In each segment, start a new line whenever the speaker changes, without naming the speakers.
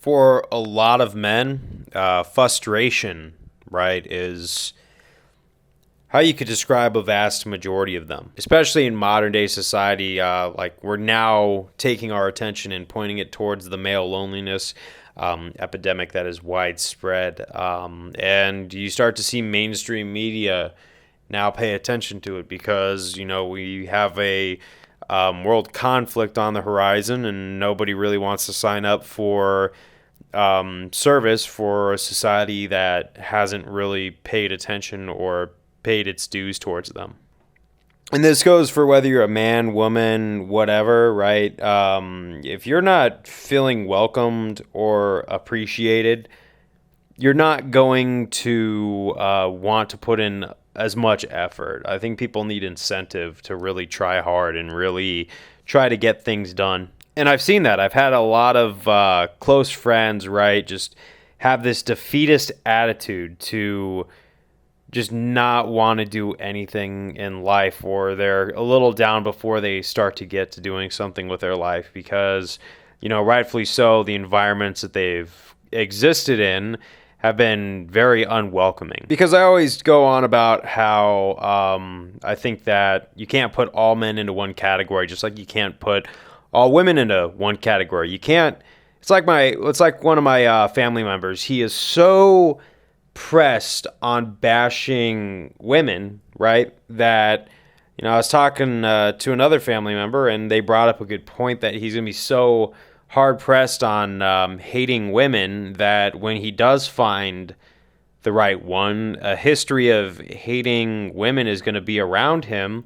For a lot of men, frustration, right, is how you could describe a vast majority of them, especially in modern day society. Like we're now taking our attention and pointing it towards the male loneliness epidemic that is widespread. And you start to see mainstream media now pay attention to it because, we have a world conflict on the horizon and nobody really wants to sign up for service for a society that hasn't really paid attention or paid its dues towards them. And this goes for whether you're a man, woman, whatever, right? If you're not feeling welcomed or appreciated, you're not going to want to put in as much effort. I think people need incentive to really try hard and really try to get things done. And I've seen that. I've had a lot of close friends, right, just have this defeatist attitude to just not want to do anything in life, or they're a little down before they start to get to doing something with their life because, rightfully so, the environments that they've existed in have been very unwelcoming. Because I always go on about how I think that you can't put all men into one category, just like you can't put all women into one category. You can't. It's like one of my family members. He is so pressed on bashing women, right? That I was talking to another family member, and they brought up a good point that he's gonna be so hard pressed on hating women that when he does find the right one, a history of hating women is going to be around him.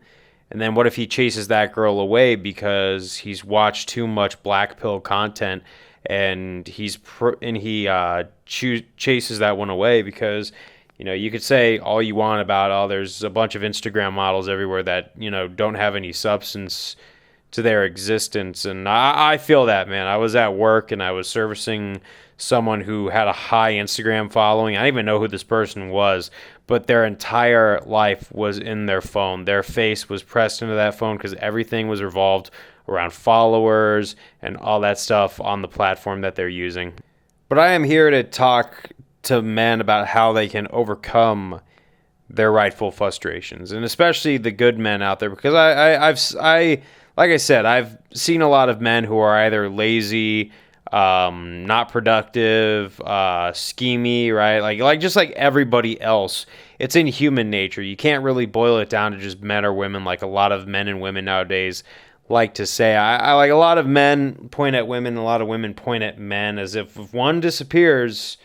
And then what if he chases that girl away because he's watched too much black pill content and he chases that one away because you could say all you want about there's a bunch of Instagram models everywhere that don't have any substance to their existence. And I feel that, man. I was at work and I was servicing someone who had a high Instagram following. I didn't even know who this person was, but their entire life was in their phone. Their face was pressed into that phone because everything was revolved around followers and all that stuff on the platform that they're using. But I am here to talk to men about how they can overcome their rightful frustrations, and especially the good men out there, because I like I said, I've seen a lot of men who are either lazy, not productive, schemy, right? Like just like everybody else. It's in human nature. You can't really boil it down to just men or women like a lot of men and women nowadays like to say. I like a lot of men point at women, a lot of women point at men, as if one disappears,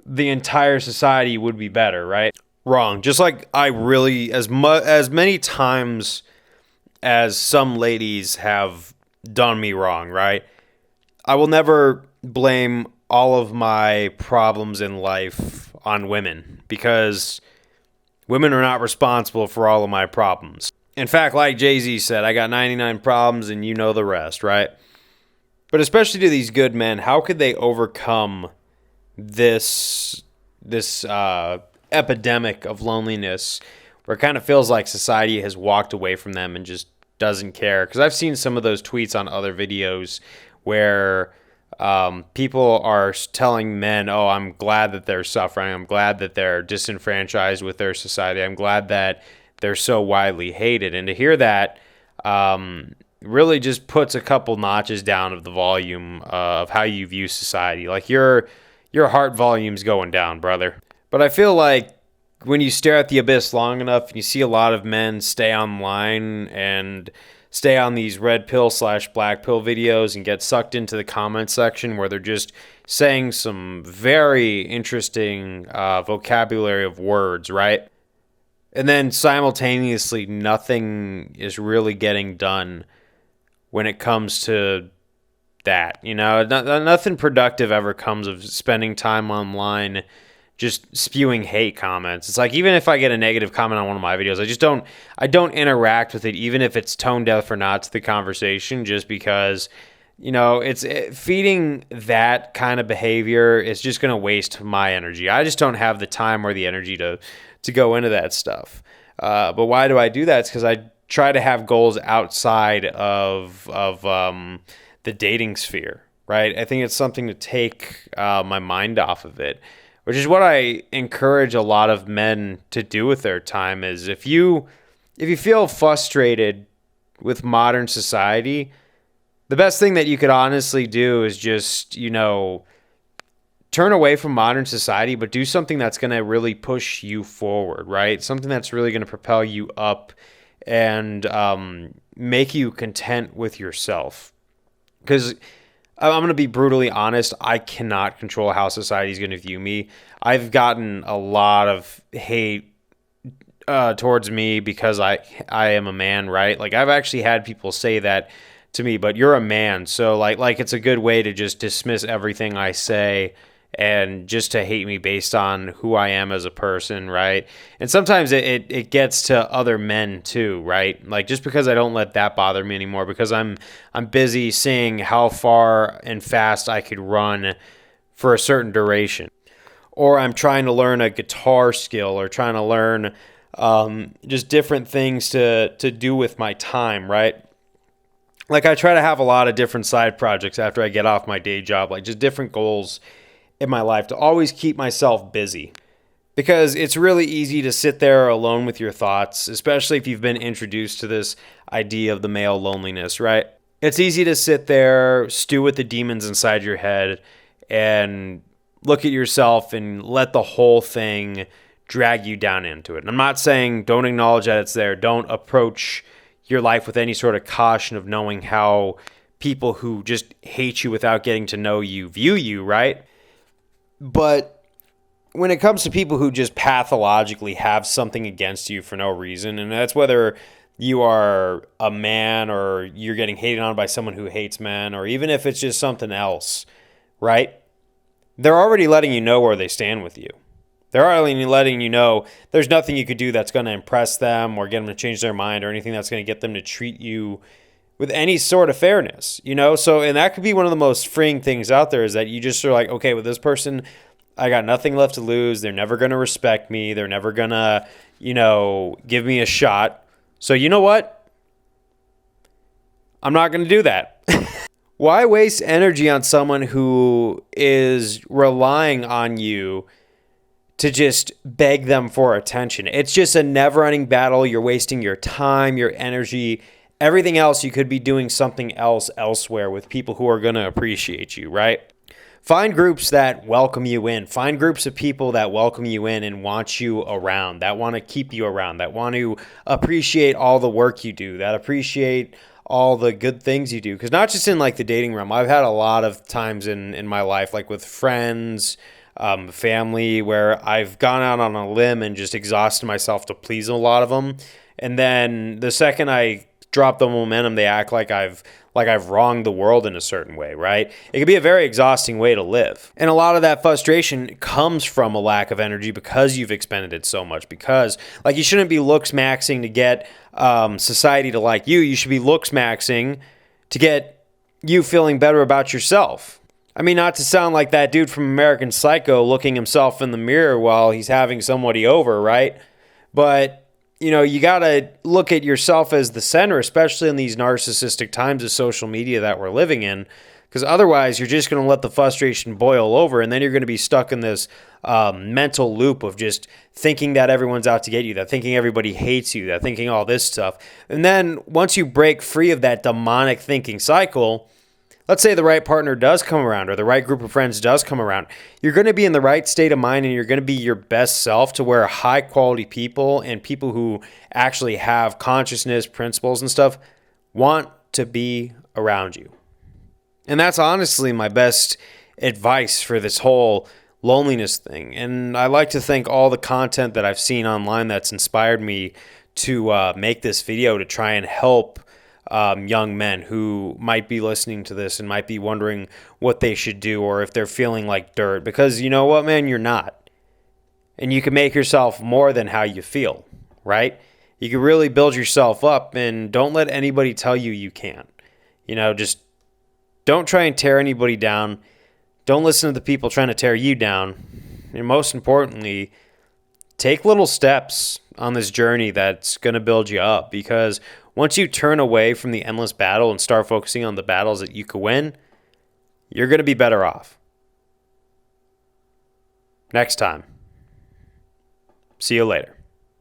the entire society would be better, right? Wrong. Just like I really, as many times as some ladies have done me wrong, right? I will never blame all of my problems in life on women because women are not responsible for all of my problems. In fact, like Jay-Z said, I got 99 problems and you know the rest, right? But especially to these good men, how could they overcome this epidemic of loneliness where it kind of feels like society has walked away from them and just doesn't care? Because I've seen some of those tweets on other videos where people are telling men, oh, I'm glad that they're suffering. I'm glad that they're disenfranchised with their society. I'm glad that they're so widely hated. And to hear that really just puts a couple notches down of the volume of how you view society. Like your heart volume's going down, brother. But I feel like when you stare at the abyss long enough and you see a lot of men stay online and stay on these red pill / black pill videos and get sucked into the comment section where they're just saying some very interesting vocabulary of words, right? And then simultaneously nothing is really getting done when it comes to that. Nothing productive ever comes of spending time online just spewing hate comments. It's like, even if I get a negative comment on one of my videos, I don't interact with it, even if it's tone deaf or not to the conversation, just because, feeding that kind of behavior is just going to waste my energy. I just don't have the time or the energy to go into that stuff. But why do I do that? It's because I try to have goals outside of the dating sphere, right? I think it's something to take my mind off of it, which is what I encourage a lot of men to do with their time. Is if you feel frustrated with modern society, the best thing that you could honestly do is just, turn away from modern society, but do something that's going to really push you forward, right? Something that's really going to propel you up and make you content with yourself. Because I'm going to be brutally honest, I cannot control how society is going to view me. I've gotten a lot of hate towards me because I am a man, right? Like, I've actually had people say that to me, but you're a man, so like it's a good way to just dismiss everything I say and just to hate me based on who I am as a person, right? And sometimes it gets to other men too, right? Like, just because I don't let that bother me anymore, because I'm busy seeing how far and fast I could run for a certain duration, or I'm trying to learn a guitar skill, or trying to learn just different things to do with my time, right? Like, I try to have a lot of different side projects after I get off my day job, like just different goals in my life to always keep myself busy. Because it's really easy to sit there alone with your thoughts, especially if you've been introduced to this idea of the male loneliness, right? It's easy to sit there, stew with the demons inside your head, and look at yourself and let the whole thing drag you down into it. And I'm not saying don't acknowledge that it's there. Don't approach your life with any sort of caution of knowing how people who just hate you without getting to know you view you, right? But when it comes to people who just pathologically have something against you for no reason, and that's whether you are a man or you're getting hated on by someone who hates men, or even if it's just something else, right? They're already letting you know where they stand with you. They're already letting you know there's nothing you could do that's going to impress them or get them to change their mind, or anything that's going to get them to treat you with any sort of fairness, So, and that could be one of the most freeing things out there, is that you just are like, okay, with this person, I got nothing left to lose. They're never going to respect me. They're never going to, give me a shot. So you know what? I'm not going to do that. Why waste energy on someone who is relying on you to just beg them for attention? It's just a never-ending battle. You're wasting your time, your energy, everything else. You could be doing something else elsewhere with people who are going to appreciate you, right? Find groups that welcome you in. Find groups of people that welcome you in and want you around, that want to keep you around, that want to appreciate all the work you do, that appreciate all the good things you do. Because not just in like the dating realm, I've had a lot of times in my life, like with friends, family, where I've gone out on a limb and just exhausted myself to please a lot of them. And then the second I drop the momentum, they act like I've wronged the world in a certain way, right? It can be a very exhausting way to live. And a lot of that frustration comes from a lack of energy because you've expended it so much. Because, like, you shouldn't be looks maxing to get society to like you. You should be looks maxing to get you feeling better about yourself. I mean, not to sound like that dude from American Psycho looking himself in the mirror while he's having somebody over, right? But you got to look at yourself as the center, especially in these narcissistic times of social media that we're living in, because otherwise you're just going to let the frustration boil over, and then you're going to be stuck in this mental loop of just thinking that everyone's out to get you, that thinking everybody hates you, that thinking all this stuff. And then once you break free of that demonic thinking cycle, let's say the right partner does come around, or the right group of friends does come around, you're going to be in the right state of mind, and you're going to be your best self, to where high quality people and people who actually have consciousness, principles and stuff want to be around you. And that's honestly my best advice for this whole loneliness thing. And I like to think all the content that I've seen online that's inspired me to make this video to try and help young men who might be listening to this and might be wondering what they should do, or if they're feeling like dirt. Because you know what, man, you're not. And you can make yourself more than how you feel, right? You can really build yourself up, and don't let anybody tell you you can't. Just don't try and tear anybody down. Don't listen to the people trying to tear you down. And most importantly, take little steps on this journey that's going to build you up, because once you turn away from the endless battle and start focusing on the battles that you can win, you're going to be better off. Next time. See you later.